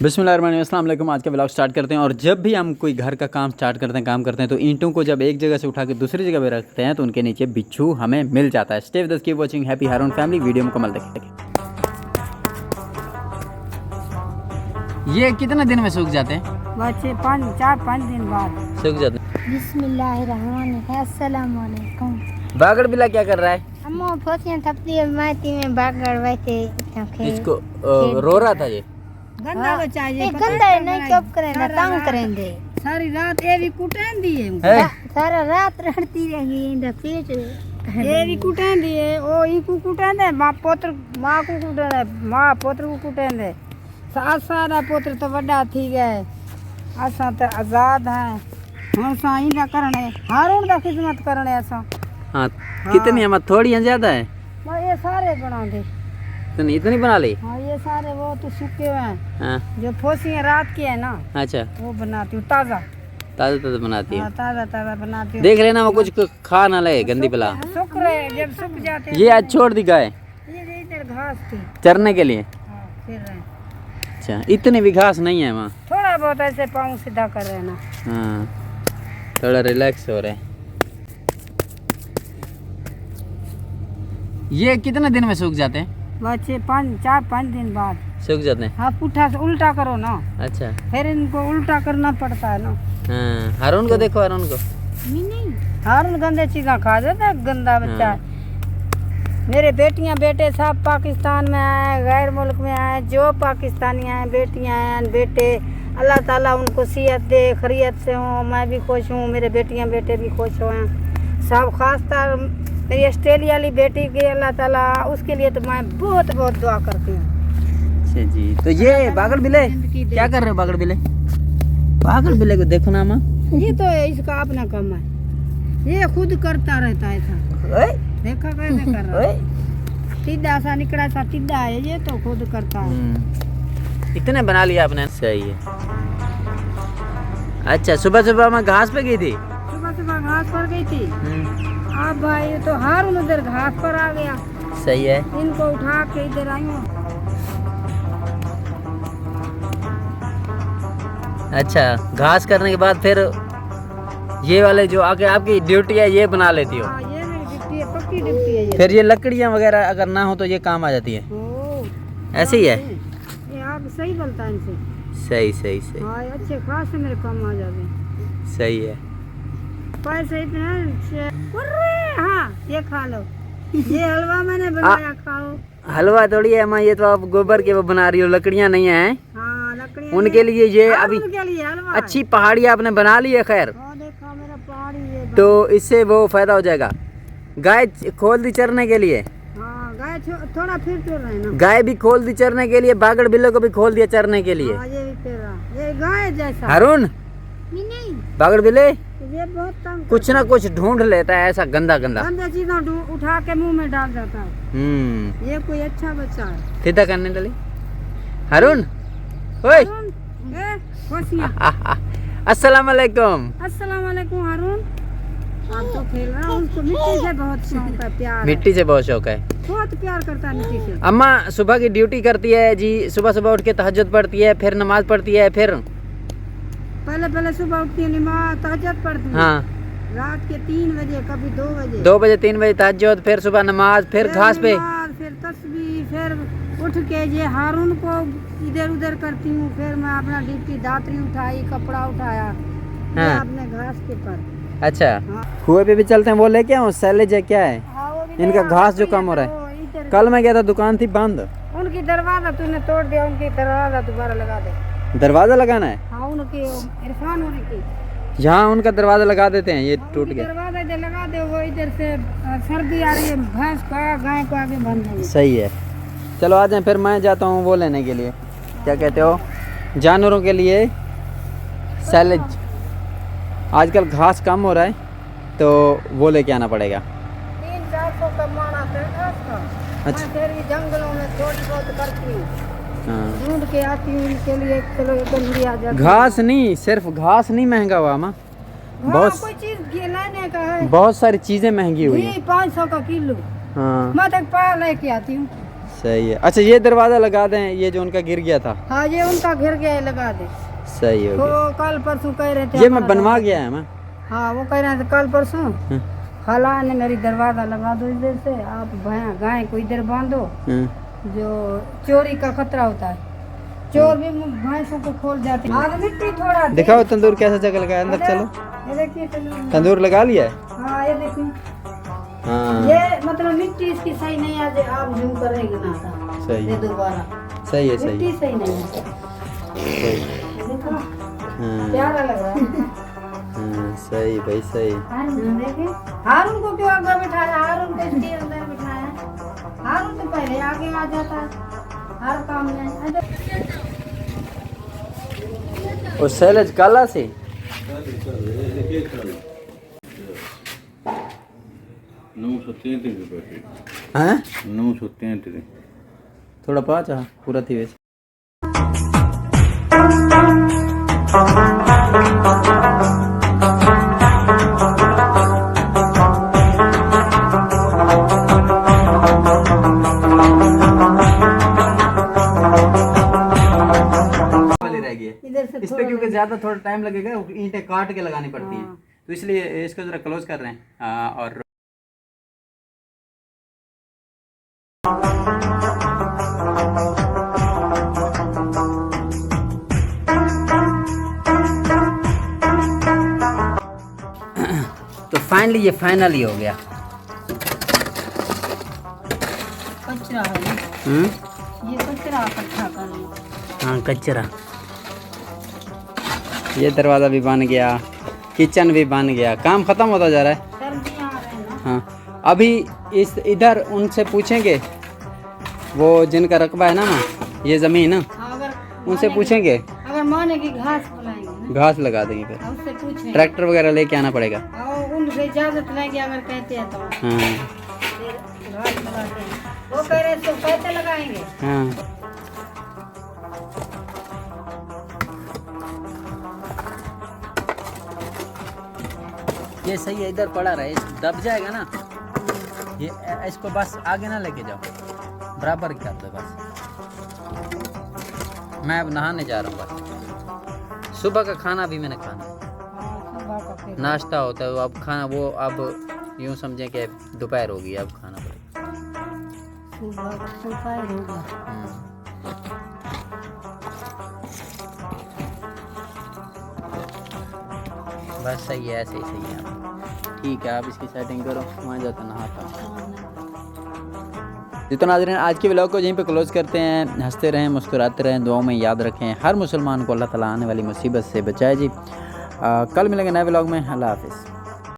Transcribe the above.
बिस्मिल्लाहिर्रहमानिर्रहीम। आज का व्लॉग स्टार्ट करते हैं। और जब भी हम कोई घर का काम स्टार्ट करते हैं, काम करते हैं, तो ईंटों को जब एक जगह से उठा के दूसरी जगह पे रखते हैं तो उनके नीचे बिच्छू हमें मिल जाता है। Stay with us, keep watching happy Haroon family. Video मुकम्मल देखें। ये कितने दिन में सूख जाते हैं? बच्चे 4-5 दिन बाद सूख जाते हैं। बिस्मिल्लाहिर्रहमानिर्रहीम। अस्सलाम वालेकुम। बागड़ बिल्ला क्या कर रहा है? अम्मा फसियां थपती है माटी में बागड़ वैसे इसको रो रहा था ये। गंदा को चाहिए, गंदा नहीं चुप करेंगे, तंग करेंगे। सारी रात ये भी कुटान दिए, सारा रात रड़ती रही इंदा पेट ये भी कुटान दिए। ओ ई को कुटान दे, मां को कुटान दे, मां पुत्र को कुटान दे। सारा पुत्र तो बड़ा थी गए, असा तो आजाद है। हम साईं दा करने, हारून दा खिदमत करने असा। हां, कितनी हम थोड़ी है ज्यादा है? ये सारे बना दे। तो इतनी बना ली? हाँ, ये सारे वो तो सूखे हुए हैं। हाँ। जो फोसियां रात की है ना, अच्छा, वो बनाती हूँ ताजा ताजा बनाती है। ताजा बनाती हूँ। देख लेना वो कुछ खा ना ले गंदी बला। सूख रहे, जब सूख जाते हैं ये आज छोड़ दी गाय ये इधर घास थी चरने के लिए। हाँ, फिर रहे। अच्छा, इतनी भी घास नहीं है वहाँ। थोड़ा बहुत ऐसे पाँव सीधा कर रहे ना। हाँ, थोड़ा रिलैक्स हो रहे हैं। ये कितने दिन में सूख जाते हैं? बच्चे 4-5 दिन बाद सूख जाते हैं। हाँ, पुट्ठा से उल्टा करो ना, अच्छा, फिर इनको उल्टा करना पड़ता है ना। हाँ, हारून को देखो, हारून को। नहीं, हारून गंदे चीज़ें खा जाता है, गंदा बच्चा। हाँ। मेरे बेटियां बेटे सब पाकिस्तान में आए, गैर मुल्क में आए, जो पाकिस्तानी आए, बेटियां आए, बेटे, अल्लाह ताला उनको सेहत दे, खैरियत से हों। मैं भी खुश हूँ, मेरे बेटियां बेटे भी खुश हुए सब। खासकर मेरी ऑस्ट्रेलिया वाली बेटी की अल्लाह ताला, उसके लिए तो मैं बहुत बहुत दुआ करती हूँ। अच्छा जी। तो ये बागड़ बिले क्या कर रहे हो? बागड़ बिले, बागड़ बिले को देखो ना माँ। ये तो इसका अपना काम है, ये खुद करता रहता है ऐसा। देखा कैसे कर रहा है? टिड्डा सा निकला सा टिड्डा है, ये तो खुद करता है। इतने बना लिया आपने? सही है। अच्छा, सुबह सुबह मैं घास पे गई थी। सुबह घास पर गई थी। अब भाई तो हारून उधर घास पर आ गया। सही है। इनको उठा के इधर आई हूँ। अच्छा, घास करने के बाद फिर ये वाले जो आगे आपकी ड्यूटी है ये बना लेती हो? हाँ, ये मेरी ड्यूटी है, पक्की ड्यूटी है ये। फिर ये लकड़ियाँ वगैरह अगर ना हो तो ये काम आ जाती है? ऐसे ही है? ये आप सही बोलता है इनसे। सही सही सही। हाँ, अच्छे खास मेरे काम आ जाते हैं। सही है। पैसे इतने हाँ, ये खा लो, ये हलवा मैंने बनाया, खाओ। हलवा थोड़ी है माँ, ये तो आप गोबर के वो बना रही हो, लकड़ियाँ नहीं है। हाँ, लकड़ियाँ उनके लिए ये अभी उनके लिए हलवा अच्छी पहाड़ी आपने बना ली है। खैर, देखो मेरा पहाड़ी ये तो इससे वो फायदा हो जाएगा। गाय खोल दी चरने के लिए। हाँ, गाय थोड़ा फिर चल रहे हैं ना। गाय भी खोल दी चरने के लिए, बागड़ बिल्लो को भी खोल दिया चरने के लिए। हाँ, ये भी फिर रहा, ये गाय जैसा। हारून, नहीं, बागड़ बिल्ले ये बहुत तंग कुछ ना कुछ ढूंढ लेता है ऐसा गंदा गंदा। गंदा चीज़ें उठा के मुंह में डाल देता है। ये कोई अच्छा बच्चा है। सीधा करने डली। हारून, ओए, अस्सलाम वालेकुम। अस्सलाम वालेकुम हारून। आप तो खेल रहा है, उनको मिट्टी से बहुत शौक है, प्यार है। मिट्टी से बहुत शौक है, बहुत प्यार करता है मिट्टी से। अम्मा सुबह की ड्यूटी करती है जी। सुबह सुबह उठ के तहज्जुद पढ़ती है, फिर नमाज पढ़ती है, फिर पहले सुबह उठती है, नमाज तहज्जुद पढ़ती है। हाँ, रात के 3 बजे, कभी 2 बजे, 2 बजे 3 बजे तहज्जुद, फिर सुबह नमाज, फिर घास पे, फिर तस्बीह, फिर उठ के ये हारून को इधर उधर करती हूँ। फिर मैं अपना ड्यूटी, दातरी उठाई, कपड़ा उठाया, हाँ। अपने घास के पर। अच्छा, हाँ। कुएं पे भी चलते हैं, वो लेके आऊँ? सैलेज है क्या है? हाँ, वो भी इनका ले घास जो आओ, कम हो रहा वो है। इधर। कल मैं गया था, दुकान थी बंद। उनकी दरवाजा तूने तोड़ दिया, उनकी दरवाजा दोबारा लगा दे। दरवाजा लगाना है? हाँ, उनकी इरफान होने की यहाँ उनका दरवाजा लगा देते हैं, ये टूट गया। दरवाजा इधर लगा दे, वो इधर से सर्दी आ रही है, भैंस का गाय को आगे बंद है। सही है। चलो आ जाएं, फिर मैं जाता हूँ वो लेने के लिए, क्या कहते हो, जानवरों के लिए सैलेज। आजकल घास कम हो रहा है तो वो लेके आना पड़ेगा। 300-400 का मान आता है घास का। अच्छा। मैं फिर भी जंगलों में थोड़ी बहुत करती हूँ, हाँ, ढूंढ के आती हूँ इनके लिए। चलो एक बंदरी आ जाती है। घास नहीं, सिर्फ घास नहीं महंगा हुआ माँ, हाँ, बहुत कोई चीज लेने का है, बहुत सारी चीजें महंगी हुई हैं। घी 500 का किलो। हाँ, मैं तक पा लेके आती हूँ। सही है। अच्छा ये दरवाज़ा लगा दें, ये जो उनका गिर गया था। हाँ ये उनका गिर गया है, लगा दे। सही हो तो गया। कल परसों कह रहे थे ये मैं बनवा गया है मैं। हाँ वो कह रहे थे कल परसों खाला ने मेरी दरवाज़ा लगा दो इधर से, आप गाय को इधर बांधो, जो चोरी का खतरा होता है, चोर भी भैंसों को खोल जाते हैं। आग मिट्टी थोड़ा दिखाओ तंदूर कैसा जगह लगा है, अंदर चलो। ये देखिए तंदूर लगा लिया है। हाँ ये देखिए, हाँ ये मतलब मिट्टी इसकी सही नहीं है, जो आप जूम करेंगे ना सही ये है, दोबारा सही है, सही मिट्टी सही नहीं है। सही। देखो हाँ प्यारा लग रहा है। हाँ सही भाई सही। देखिए हारून को क्यों आगे बिठाया, हारून को इसके अंदर बिठाया, हारून तो पहले आगे आ जाता है हर काम में। और सैलज काला से हैं 933 थोड़ा पाँच पूरा थी वैसे। इधर से इस पे क्योंकि ज्यादा थोड़ा टाइम लगेगा, ईंटें काट के लगानी पड़ती हैं, तो इसलिए इसको जरा क्लोज कर रहे हैं। और तो फाइनली ये फाइनल ही हो गया। कचरा है ना, ये कचरा इकट्ठा करना। हाँ कचरा। ये दरवाज़ा भी बन गया, किचन भी बन गया, काम ख़त्म होता जा रहा है। सर्दियाँ आ रहे हैं ना। हाँ अभी इस इधर उनसे पूछेंगे, वो जिनका रकबा है ना ये ज़मीन, अगर उनसे पूछेंगे, अगर माने की घास बुलाएंगे ना, घास लगा देंगे, फिर उससे पूछेंगे, ट्रैक्टर वगैरह लेके आना पड़ेगा। और उनसे इजाजत लेंगे अगर कहते हैं तो हाँ फिर घास लगाते हैं। वो कह रहे तो पैसे लगाएंगे। हाँ ये सही है, इधर पड़ा रहे, दब जाएगा ना ये, इसको बस आगे ना लेके जाओ, बराबर कर दो बस। मैं अब नहाने जा रहा हूँ बस। सुबह का खाना भी मैंने खाना, नाश्ता होता है वो, अब खाना वो अब यूँ समझें कि दोपहर होगी, अब खाना पड़ेगा। बस सही है, ऐसे ही सही है। ठीक है आप इसकी सेटिंग करो, वहाँ जाता नहाता हूँ। जितना नाज़रीन आज के व्लॉग को यहीं पे क्लोज करते हैं। हंसते रहें, मुस्कुराते रहें, दुआओं में याद रखें। हर मुसलमान को अल्लाह ताला आने वाली मुसीबत से बचाए जी। कल मिलेंगे नए व्लॉग में। अल्लाह हाफिज़।